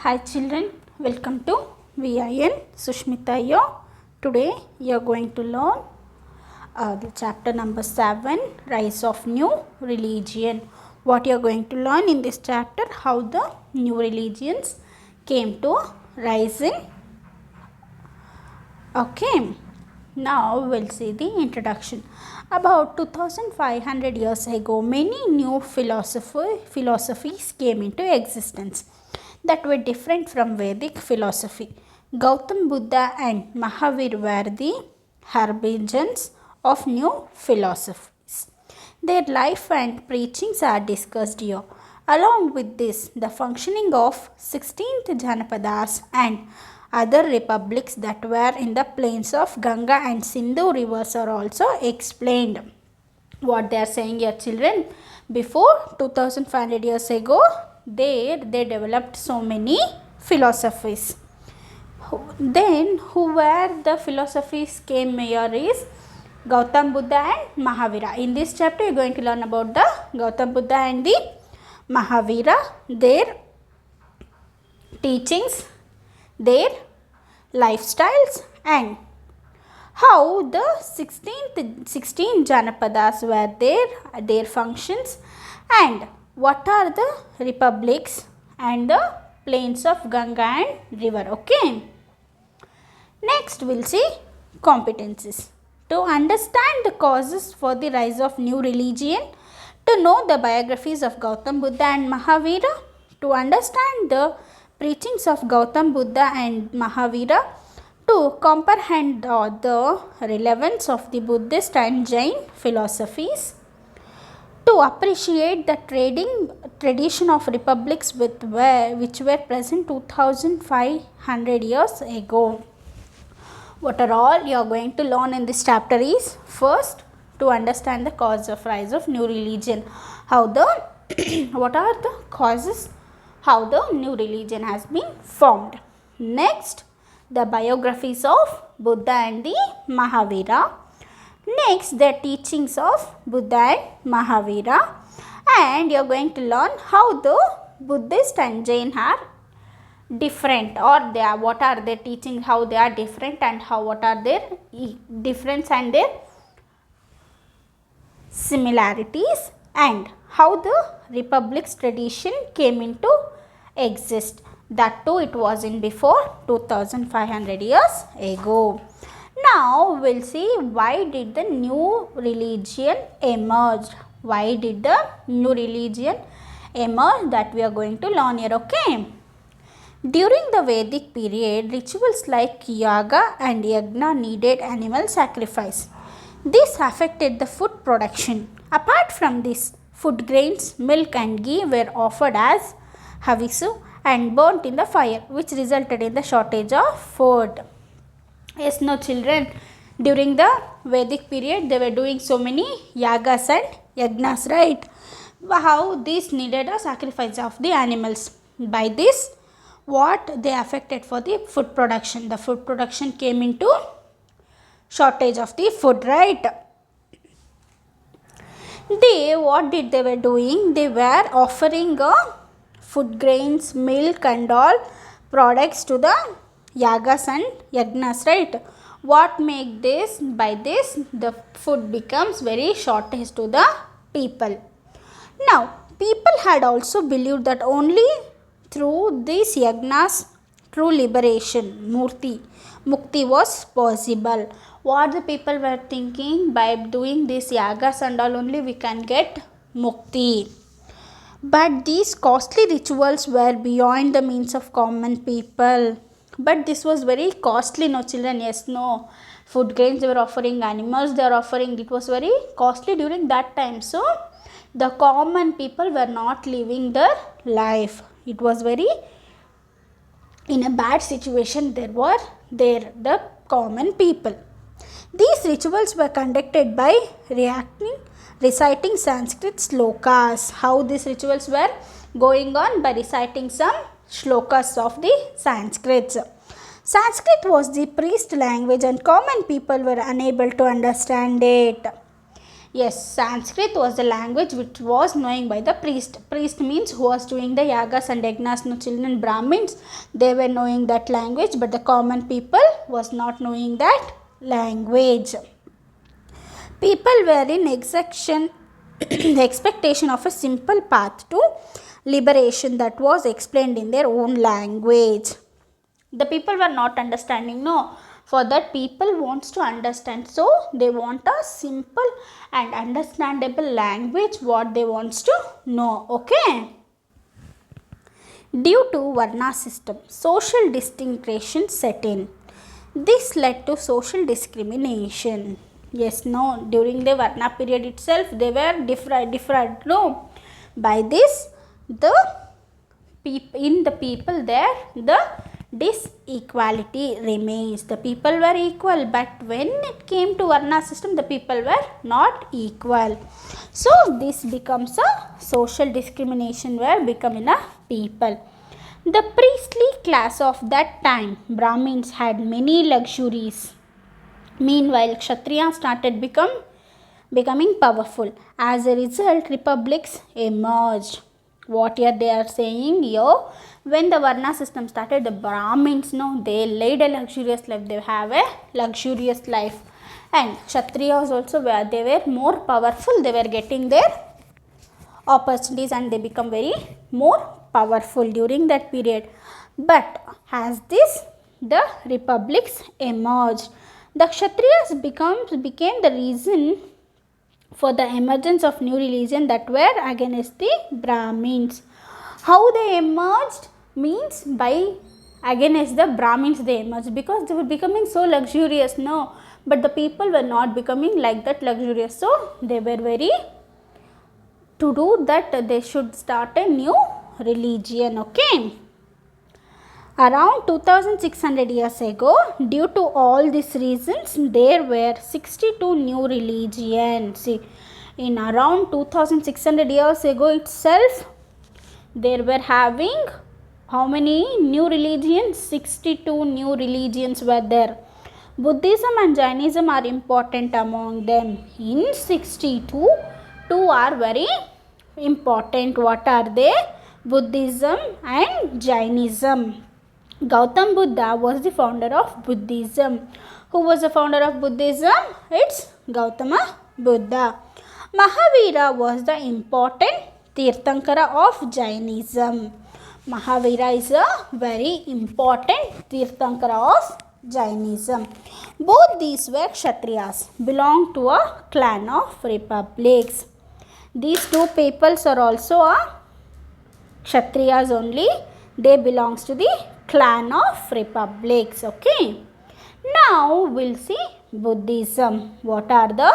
Hi children, welcome to VIN Sushmita here. Today you are going to learn the chapter number 7, Rise of New Religion. What you are going to learn in this chapter, how the new religions came to rise in. Okay, now we'll see the introduction. About 2500 years ago, many new philosophies came into existence that were different from Vedic philosophy. Gautam Buddha and Mahavir were the harbingers of new philosophies. Their life and preachings are discussed here. Along with this, the functioning of 16th Janapadas and other republics that were in the plains of Ganga and Sindhu rivers are also explained. What they are saying here, children, before 2500 years ago, they developed so many philosophies. Then who were the philosophies came here is Gautam Buddha and Mahavira. In this chapter you are going to learn about the Gautam Buddha and the Mahavira, their teachings, their lifestyles, and how the 16 Janapadas were there, their functions, and what are the republics and the plains of Ganga and river. Okay. Next we'll see competencies. To understand the causes for the rise of new religion, to know the biographies of Gautam Buddha and Mahavira, to understand the preachings of Gautam Buddha and Mahavira, to comprehend the relevance of the Buddhist and Jain philosophies, to appreciate the tradition of republics which were present 2500 years ago. What are all you are going to learn in this chapter is, first, to understand the cause of rise of new religion, how the what are the causes, how the new religion has been formed. Next, the biographies of Buddha and the Mahavira. Next, the teachings of Buddha and Mahavira, and you are going to learn how the Buddhist and Jain are different, or they are, what are their teachings, how they are different, and what are their difference and their similarities, and how the republic's tradition came into exist. That too it was in before 2500 years ago. Now we'll see why did the new religion emerge. Why did the new religion emerge, that we are going to learn here. Okay. During the Vedic period, rituals like yaga and yagna needed animal sacrifice. This affected the food production. Apart from this, food grains, milk and ghee were offered as havisu and burnt in the fire, which resulted in the shortage of food. Yes, no children, during the Vedic period they were doing so many yagas and yagnas, right? How this needed a sacrifice of the animals. By this, what they affected for the food production? The food production came into shortage of the food, right? What did they were doing? They were offering food grains, milk and all products to the yagas and yagnas, right? What make this? By this the food becomes very shortage to the people. Now people had also believed that only through these yagnas true liberation, mukti was possible. What the people were thinking, by doing these yagas and all only we can get mukti. But these costly rituals were beyond the means of common people. But this was very costly, no children, yes, no. Food grains they were offering, animals they are offering, it was very costly during that time. So the common people were not living their life. It was very in a bad situation. The common people. These rituals were conducted by reciting Sanskrit slokas. How these rituals were going on? By reciting some shlokas of the Sanskrit. Sanskrit was the priest language and common people were unable to understand it. Yes, Sanskrit was the language which was known by the priest. Priest means who was doing the yagas and yagnas. No children, Brahmins, they were knowing that language, but the common people was not knowing that language. People were in expectation of a simple path to liberation that was explained in their own language. The people were not understanding, no. For that, people wants to understand, so they want a simple and understandable language what they wants to know. Okay. Due to Varna system, social distinction set in. This led to social discrimination. Yes, no, during the Varna period itself, they were different. No, by this, in the people there, the disequality remains. The people were equal, but when it came to Varna system, the people were not equal. So this becomes a social discrimination where becoming a people. The priestly class of that time, Brahmins, had many luxuries. Meanwhile, Kshatriyas started becoming powerful. As a result, republics emerged. What here they are saying here, when the Varna system started, the Brahmins, no, they led a luxurious life. They have a luxurious life. And Kshatriyas also, where they were more powerful, they were getting their opportunities and they become very more powerful during that period. But as the republics emerged, the Kshatriyas became the reason for the emergence of new religion that were against the Brahmins. How they emerged means by against the Brahmins they emerged, because they were becoming so luxurious, no, but the people were not becoming like that luxurious, so they were very to do that they should start a new religion. Okay. Around 2600 years ago, due to all these reasons, there were 62 new religions. See, in around 2600 years ago itself, there were having how many new religions? 62 new religions were there. Buddhism and Jainism are important among them. In 62, two are very important. What are they? Buddhism and Jainism. Gautam Buddha was the founder of Buddhism. Who was the founder of Buddhism? It's Gautama Buddha. Mahavira was the important Tirthankara of Jainism. Mahavira is a very important Tirthankara of Jainism. Both these were Kshatriyas, belong to a clan of republics. These two peoples are also a Kshatriyas only. They belongs to the clan of republics. Okay. Now we'll see Buddhism. What are the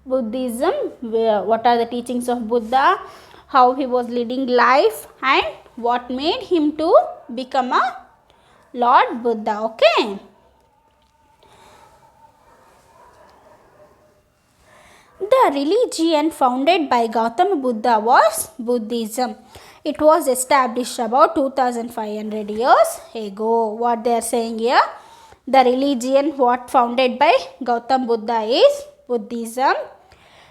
Buddhism? What are the teachings of Buddha? How he was leading life and what made him to become a Lord Buddha. Okay. The religion founded by Gautama Buddha was Buddhism. It was established about 2500 years ago. What they are saying here, the religion what founded by Gautama Buddha is Buddhism.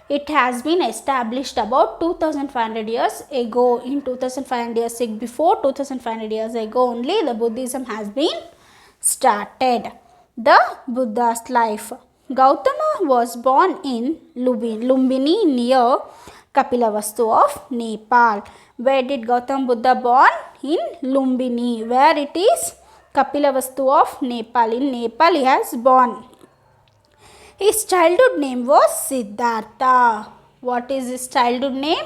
It has been established about 2500 years ago. In 2500 years before 2500 years ago only the Buddhism has been started. The Buddha's life. Gautama was born in Lumbini near Kapilavastu of Nepal. Where did Gautama Buddha born? In Lumbini. Where it is? Kapilavastu of Nepal. In Nepal he has born. His childhood name was Siddhartha. What is his childhood name?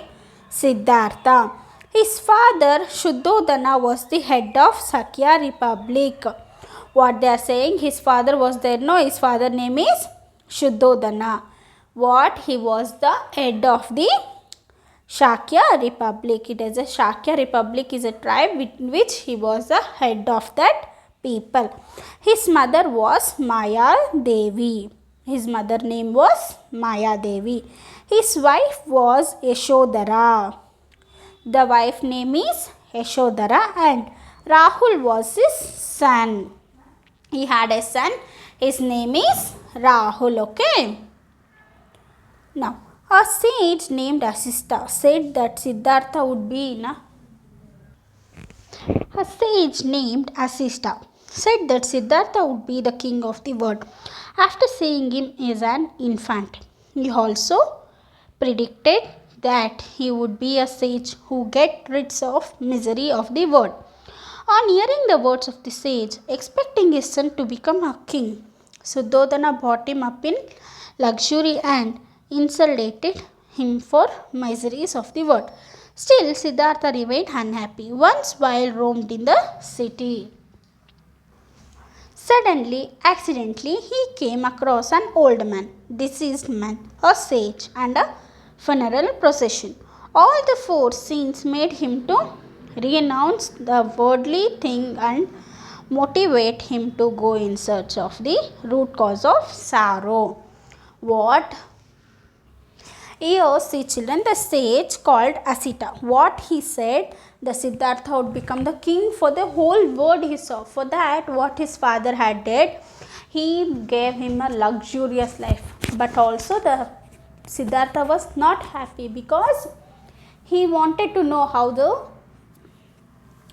Siddhartha. His father Shuddhodana was the head of Sakya Republic. What they are saying, his father was there. No, his father name is Shuddhodana. What? He was the head of the Shakya Republic. It is a Shakya Republic is a tribe with which he was the head of that people. His mother was Maya Devi. His mother name was Maya Devi. His wife was Yashodhara. The wife name is Yashodhara and Rahul was his son. He had a son. His name is Rahul. Okay. Now, A sage named Asista said that Siddhartha would be in a sage named Asista said that Siddhartha would be the king of the world after seeing him as an infant. He also predicted that he would be a sage who get rid of misery of the world. On hearing the words of the sage, expecting his son to become a king, Suddhodana brought him up in luxury and insulated him for miseries of the world. Still, Siddhartha remained unhappy. Once, while roamed in the city, suddenly, accidentally, he came across an old man, deceased man, a sage, and a funeral procession. All the four scenes made him to renounce the worldly thing and motivate him to go in search of the root cause of sorrow. What? Here, see children, the sage called Asita. What he said, the Siddhartha would become the king for the whole world he saw. For that, what his father had did, he gave him a luxurious life. But also the Siddhartha was not happy because he wanted to know how the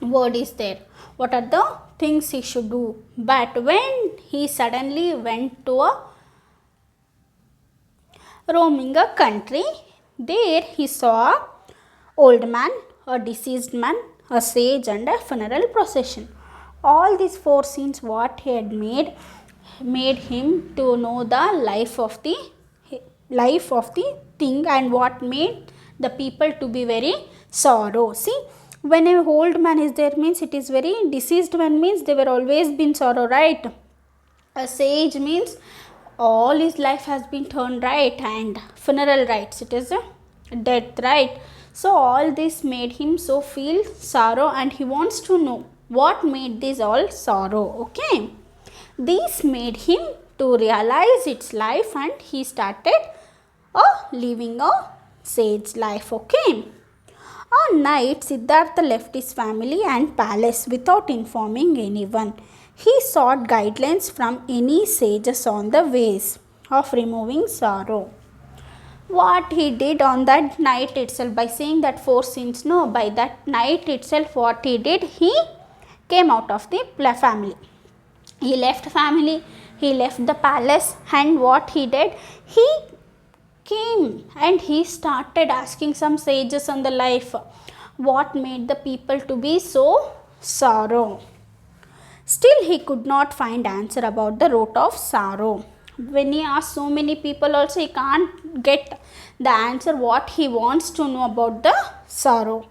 world is there. What are the things he should do. But when he suddenly went to a roaming a country, there he saw an old man, a deceased man, a sage, and a funeral procession. All these four scenes what he had made him to know the life of the thing, and what made the people to be very sorrow. See, when an old man is there means it is very deceased man means they were always been sorrow, right? A sage means all his life has been turned right, and funeral rites, it is a death, right? So all this made him so feel sorrow, and he wants to know what made this all sorrow. Okay, this made him to realize its life, and he started living a sage life. Okay, on night, Siddhartha left his family and palace without informing anyone. He sought guidelines from any sages on the ways of removing sorrow. What he did on that night itself, by saying that four sins, no, by that night itself, what he did, he came out of the family. He left family, he left the palace, and what he did, he came and he started asking some sages on the life, what made the people to be so sorrow. Still he could not find answer about the root of sorrow. When he asked so many people also, he can't get the answer what he wants to know about the sorrow.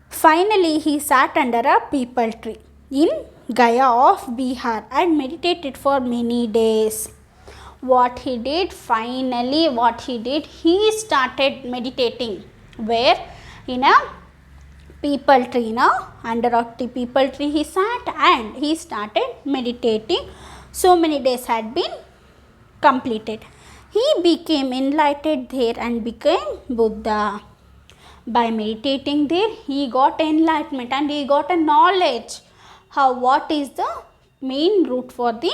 Finally he sat under a peepal tree in Gaya of Bihar and meditated for many days. What he did, finally what he did, he started meditating. Where? In a peepal tree. Now under a peepal tree he sat and he started meditating. So many days had been completed. He became enlightened there and became Buddha. By meditating there, he got enlightenment and he got a knowledge how what is the main root for the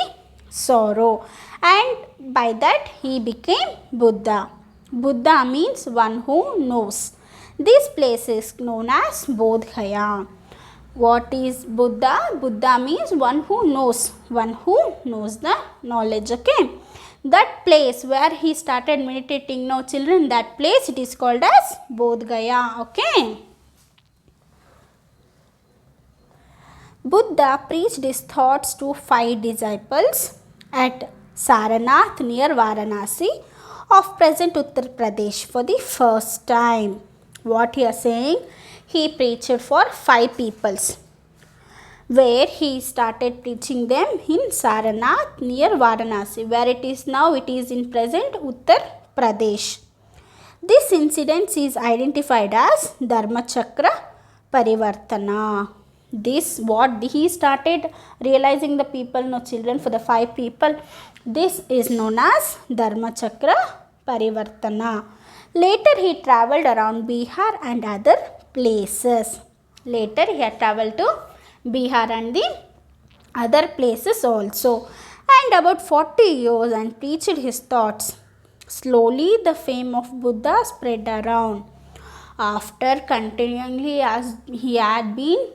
sorrow, and by that he became Buddha. Buddha means one who knows. This place is known as Bodh Gaya. What is Buddha? Buddha means one who knows the knowledge. Okay, that place where he started meditating, now children, that place it is called as Bodh Gaya. Okay, Buddha preached his thoughts to 5 disciples at Saranath near Varanasi of present Uttar Pradesh for the first time. What he is saying, he preached for 5 peoples, where he started preaching them in Saranath near Varanasi, where it is now, it is in present Uttar Pradesh. This incident is identified as Dharmachakra Parivartana. This what he started realizing the people, no children, for the 5 people, this is known as Dharmachakra Parivartana. Later he travelled around Bihar and other places. Later he had travelled to Bihar and the other places also, and about 40 years and preached his thoughts Slowly, the fame of Buddha spread around. After continually, as he had been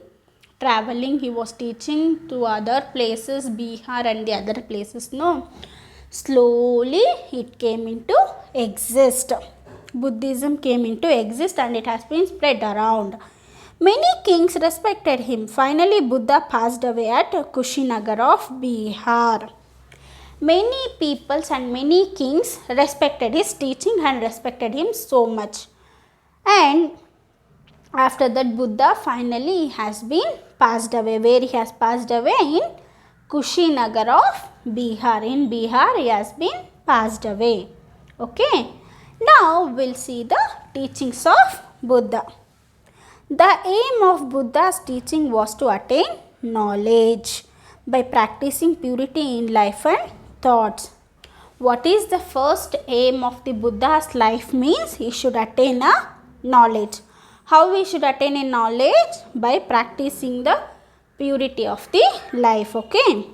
traveling, he was teaching to other places, Bihar and the other places. No, slowly it came into exist. Buddhism came into exist and it has been spread around. Many kings respected him. Finally, Buddha passed away at Kushinagar of Bihar. Many peoples and many kings respected his teaching and respected him so much. And after that, Buddha finally has been passed away. Where he has passed away? In Kushinagar of Bihar. In Bihar, he has been passed away. Okay. Now, we'll see the teachings of Buddha. The aim of Buddha's teaching was to attain knowledge by practicing purity in life and thoughts. What is the first aim of the Buddha's life means? He should attain a knowledge. How we should attain a knowledge? By practicing the purity of the life. Okay.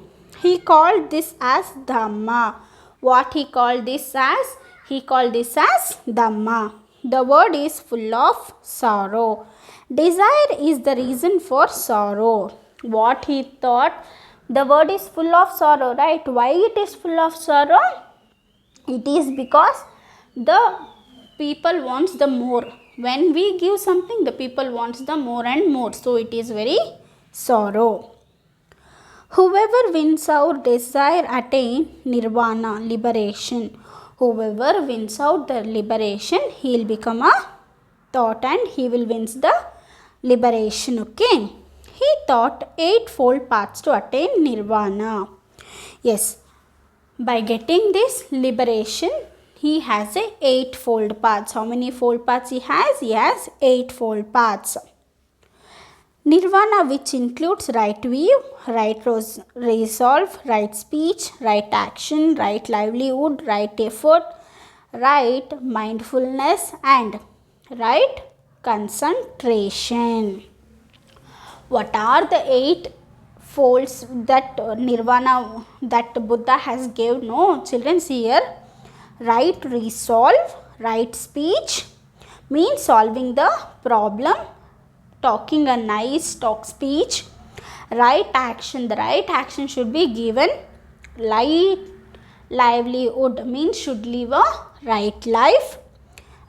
He called this as Dhamma. What he called this as? He called this as Dhamma. The word is full of sorrow. Desire is the reason for sorrow. What he thought? The word is full of sorrow, right? Why it is full of sorrow? It is because the people wants the more. When we give something, the people wants the more and more. So it is very sorrow. Whoever wins out desire attain nirvana, liberation. Whoever wins out the liberation, he will become a thought and he will wins the liberation. Okay. He taught eightfold paths to attain nirvana. Yes. By getting this liberation, he has a eightfold paths. How many fold paths he has? He has eightfold paths. Nirvana, which includes right view, right resolve, right speech, right action, right livelihood, right effort, right mindfulness and right concentration. What are the eight folds that nirvana that Buddha has given? No, children, here right resolve, right speech means solving the problem, talking a nice speech. Right action, the right action should be given. Livelihood means should live a right life.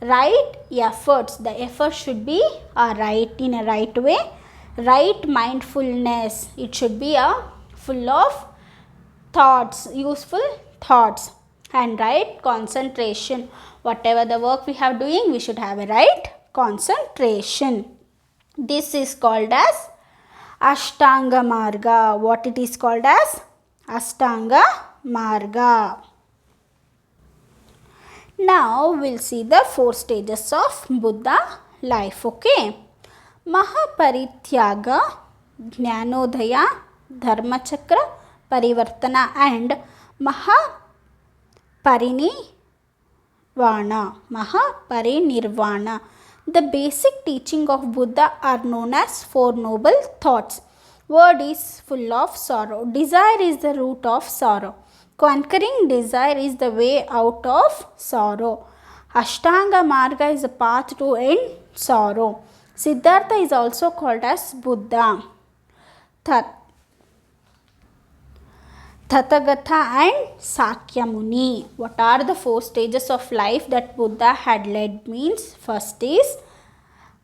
Right efforts, the effort should be right in a right way. Right mindfulness, it should be full of thoughts, useful thoughts. And right concentration, whatever the work we have doing, we should have a right concentration. This is called as Ashtanga Marga. What it is called as? Ashtanga Marga. Now we'll see the 4 stages of Buddha life. Okay. Mahaparityaga, Jnanodaya, Dharmachakra, Parivartana and Mahaparinirvana. The basic teaching of Buddha are known as 4 noble thoughts. Word is full of sorrow. Desire is the root of sorrow. Conquering desire is the way out of sorrow. Ashtanga Marga is a path to end sorrow. Siddhartha is also called as Buddha. Tathagata and Sakyamuni. What are the 4 stages of life that Buddha had led means? First is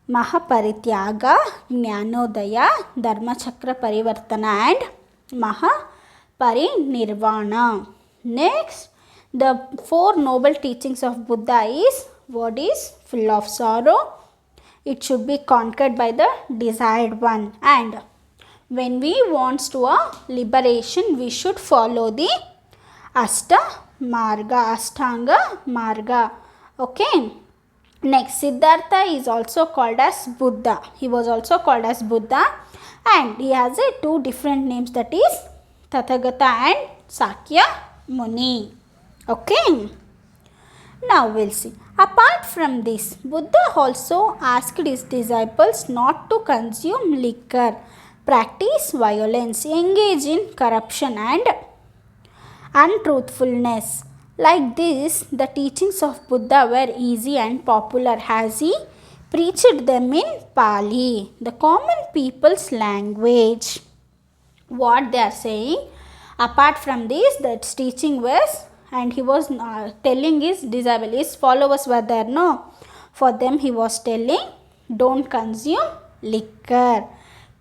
Mahaparityaga, Jnanodaya, Dharmachakra Parivartana and Mahaparinirvana. Next, the 4 noble teachings of Buddha is word is full of sorrow. It should be conquered by the desired one. And when we want to a liberation, we should follow the Ashtanga Marga. Okay. Next, Siddhartha is also called as Buddha. He was also called as Buddha and he has 2 different names, that is Tathagata and Sakya Muni. Okay. Now we'll see. Apart from this, Buddha also asked his disciples not to consume liquor, practice violence, engage in corruption and untruthfulness, Like this, the teachings of Buddha were easy and popular as he preached them in Pali, the common people's language. What they are saying, apart from this, that teaching was, and he was telling his disciples, his followers were there, no? For them, he was telling, don't consume liquor,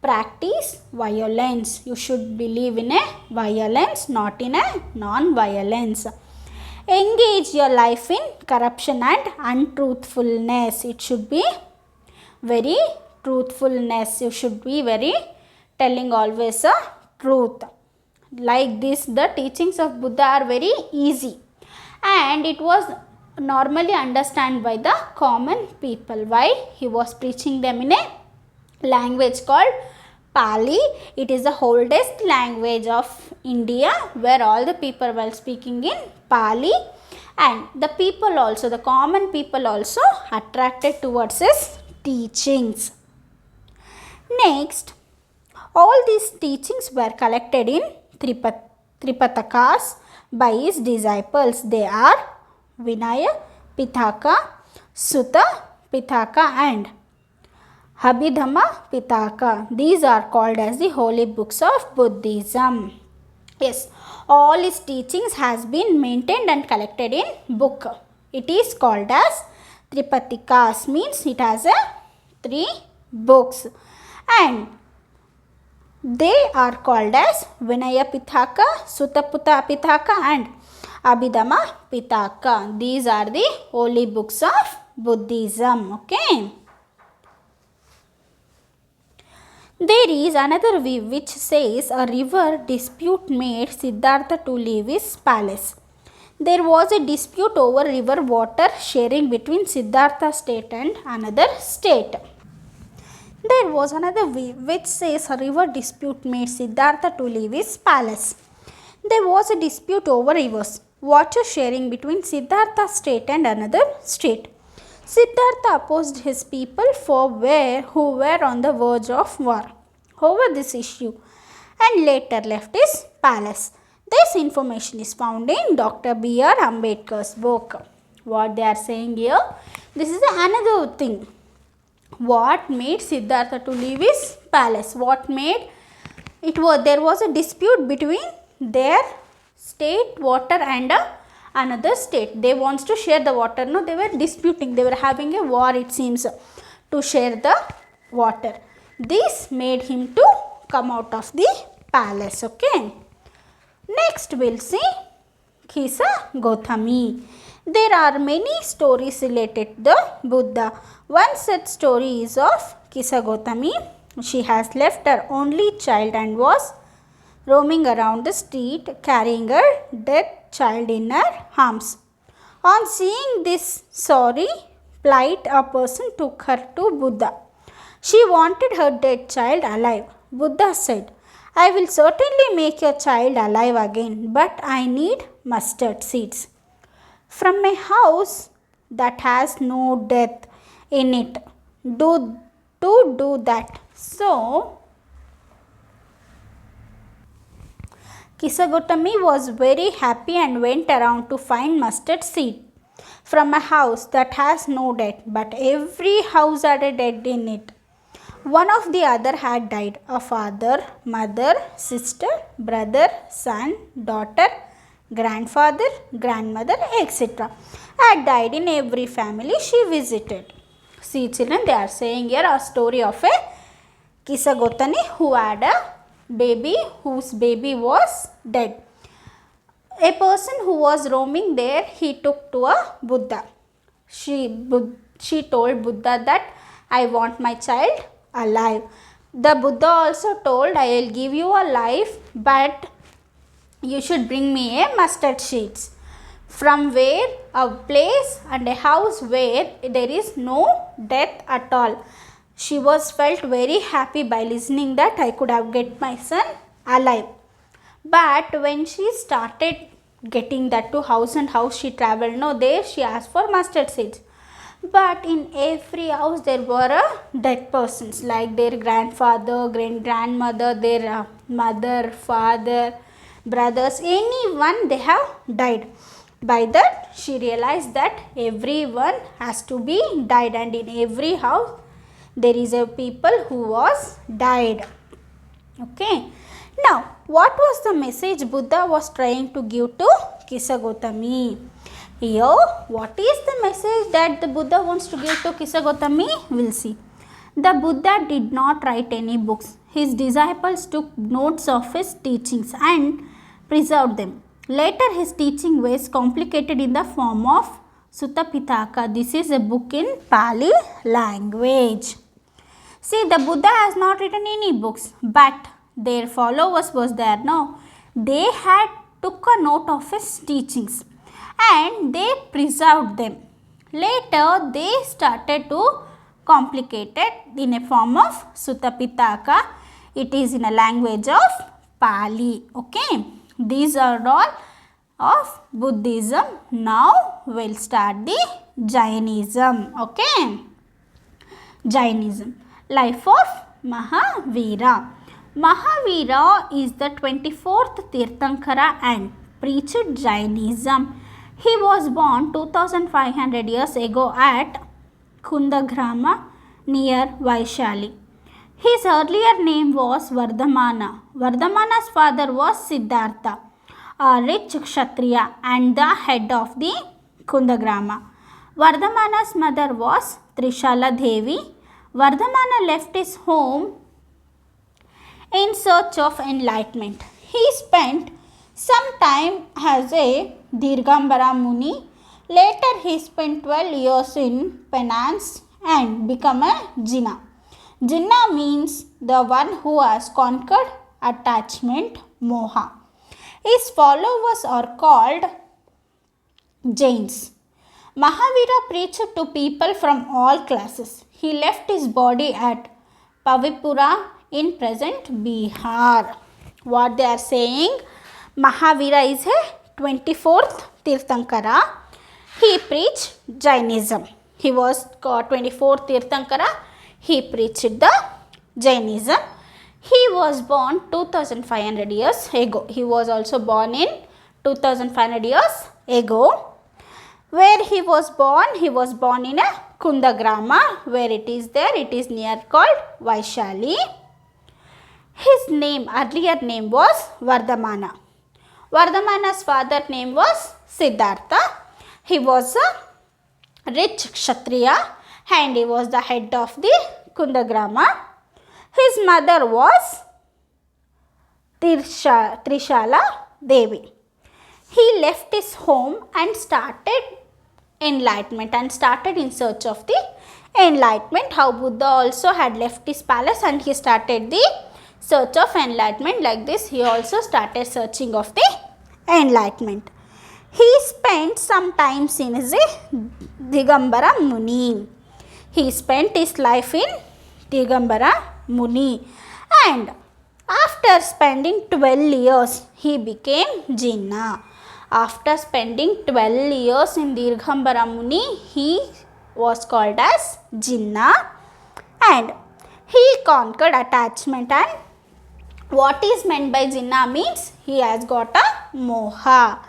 practice violence. You should believe in a violence, not in a non-violence. Engage your life in corruption and untruthfulness. It should be very truthfulness. You should be very telling always a truth. Like this, the teachings of Buddha are very easy and it was normally understood by the common people. Why? He was preaching them in a language called Pali. It is the oldest language of India where all the people were speaking in Pali, and the people also, the common people also attracted towards his teachings. Next, all these teachings were collected in Tripatakas by his disciples. They are Vinaya Pitaka, Sutta Pitaka and Abhidhamma Pitaka. These are called as the holy books of Buddhism. Yes, all his teachings has been maintained and collected in book. It is called as Tripatikas, means it has a 3 books, and they are called as Vinaya Pitaka, Sutta Pitaka and Abhidhamma Pitaka. These are the holy books of Buddhism. Okay. There is another view which says a river dispute made Siddhartha to leave his palace. There was a dispute over river water sharing between Siddhartha state and another state. There was another view which says a river dispute made Siddhartha to leave his palace. There was a dispute over rivers, water sharing between Siddhartha state and another state. Siddhartha opposed his people who were on the verge of war over this issue and later left his palace. This information is found in Dr. B.R. Ambedkar's book. What they are saying here, this is another thing. What made Siddhartha to leave his palace? What made it was there was a dispute between their state water and another state. They wants to share the water. No, they were disputing. They were having a war, it seems, to share the water. This made him to come out of the palace. Okay. Next we'll see Kisa Gautami. There are many stories related to the Buddha. One such story is of Kisa Gautami. She has left her only child and was roaming around the street carrying her dead child in her arms. On seeing this sorry plight, a person took her to Buddha. She wanted her dead child alive. Buddha said, I will certainly make your child alive again, but I need mustard seeds from a house that has no death in it. Do that. So, Kisa Gautami was very happy and went around to find mustard seed from a house that has no death, but every house had a dead in it. One of the other had died. A father, mother, sister, brother, son, daughter, grandfather, grandmother, etc. had died in every family she visited. See children, they are saying here a story of a Kisa Gautami who had a baby whose baby was dead. A person who was roaming there, he took to a Buddha. She told Buddha that I want my child alive. The Buddha also told, I will give you a life, but you should bring me a mustard seeds from where a place and a house where there is no death at all. She was felt very happy by listening that I could have get my son alive. But when she started getting that to house and house she travelled, no, there she asked for mustard seeds. But in every house there were dead persons like their grandfather, grandmother, their mother, father, brothers, anyone they have died. By that she realized that everyone has to be died, and in every house there is a people who was died. Okay. Now what was the message Buddha was trying to give to Kissa Gotami? Here what is the message that the Buddha wants to give to Kissa Gotami? We'll see. The Buddha did not write any books. His disciples took notes of his teachings and preserved them. Later his teaching was complicated in the form of Sutta Pitaka. This is a book in Pali language. See, the Buddha has not written any books, but their followers was there. No, they had took a note of his teachings and they preserved them. Later they started to complicate it in a form of Sutta Pitaka. It is in a language of Pali. Okay, these are all of Buddhism. Now we'll start the Jainism. Okay, Jainism. Life of Mahavira. Mahavira is the 24th Tirthankara and preached Jainism. He was born 2500 years ago at Kundagrama near Vaishali. His earlier name was Vardhamana. Vardhamana's father was Siddhartha, a rich Kshatriya and the head of the Kundagrama. Vardhamana's mother was Trishala Devi. Vardhamana left his home in search of enlightenment. He spent some time as a Dirgambara Muni. Later he spent 12 years in penance and became a Jinna. Jinna means the one who has conquered attachment, moha. His followers are called Jains. Mahavira preached to people from all classes. He left his body at Pavipura in present Bihar. What they are saying? Mahavira is a 24th Tirthankara. He preached Jainism. He was 24th Tirthankara. He preached the Jainism. He was born 2500 years ago. He was also born in 2500 years ago. Where he was born in a Kundagrama. Where it is there? It is near called Vaishali. His name, earlier name was Vardhamana. Vardhamana's father name was Siddhartha. He was a rich Kshatriya and he was the head of the Kundagrama. His mother was Trishala Devi. He left his home and started enlightenment and started in search of the enlightenment. How Buddha also had left his palace and he started the search of enlightenment. Like this, he also started searching of the enlightenment. He spent some time as a Digambara Muni. He spent his life in Digambara Muni, and after spending 12 years, he became Jinna. After spending 12 years in Dirghambara Muni, he was called as Jinna, and he conquered attachment. And what is meant by Jinna means he has got a moha.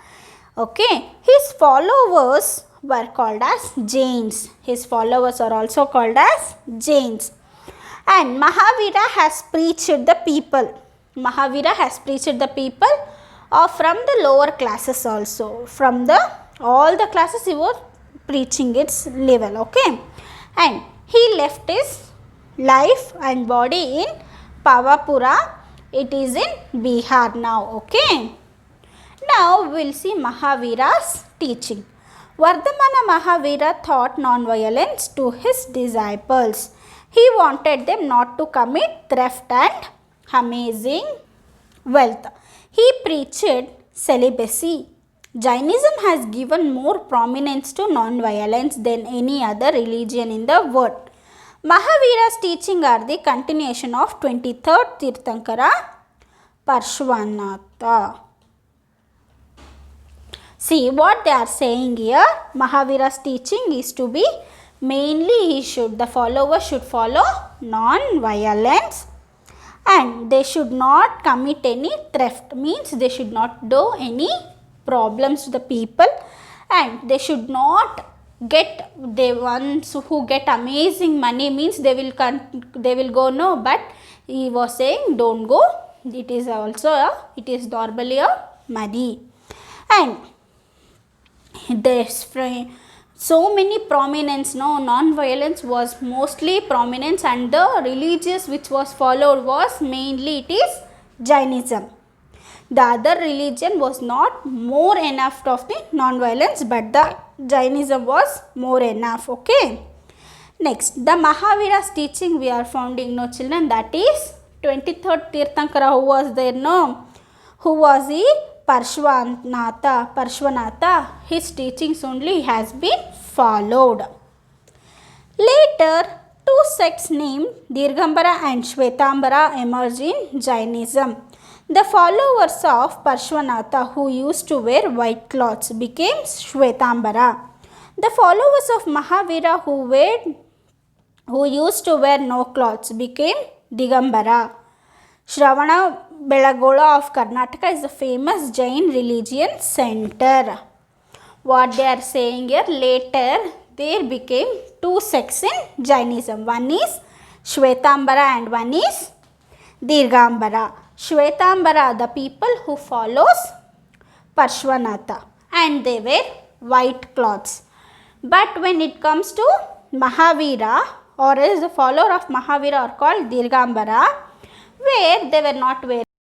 Okay, his followers were called as Jains. His followers are also called as Jains. And Mahavira has preached the people. Mahavira has preached the people from the lower classes also. From the all the classes he was preaching its level. Okay, and he left his life and body in Pavapura. It is in Bihar now. Okay. Now we will see Mahavira's teaching. Vardhamana Mahavira taught non-violence to his disciples. He wanted them not to commit theft and amazing wealth. He preached celibacy. Jainism has given more prominence to non-violence than any other religion in the world. Mahavira's teaching are the continuation of 23rd Tirthankara Parshvanatha. See what they are saying here. Mahavira's teaching is to be mainly the followers should follow non-violence and they should not commit any theft, means they should not do any problems to the people, and they should not get, the ones who get amazing money means they will go, no, but he was saying don't go, it is also it is normally a money. And there's so many prominence, no, non-violence was mostly prominence, and the religious which was followed was mainly it is Jainism. The other religion was not more enough of the non-violence, but the Jainism was more enough. Okay. Next, the Mahavira's teaching we are founding, no children, that is 23rd Tirthankara. Who was there? No. Who was he? Parshvanatha. His teachings only has been followed. Later, two sects named Dirghambara and Shvetambara emerged in Jainism. The followers of Parshvanatha, who used to wear white cloths, became Shvetambara. The followers of Mahavira, who used to wear no clothes, became Digambara. Shravana Belagola of Karnataka is a famous Jain religion center. What they are saying here, later there became two sects in Jainism. One is Shvetambara and one is Dirghambara. Shvetambara, the people who follows Parshvanatha, and they wear white cloths. But when it comes to Mahavira, or else the follower of Mahavira are called Dirghambara, where they were not wearing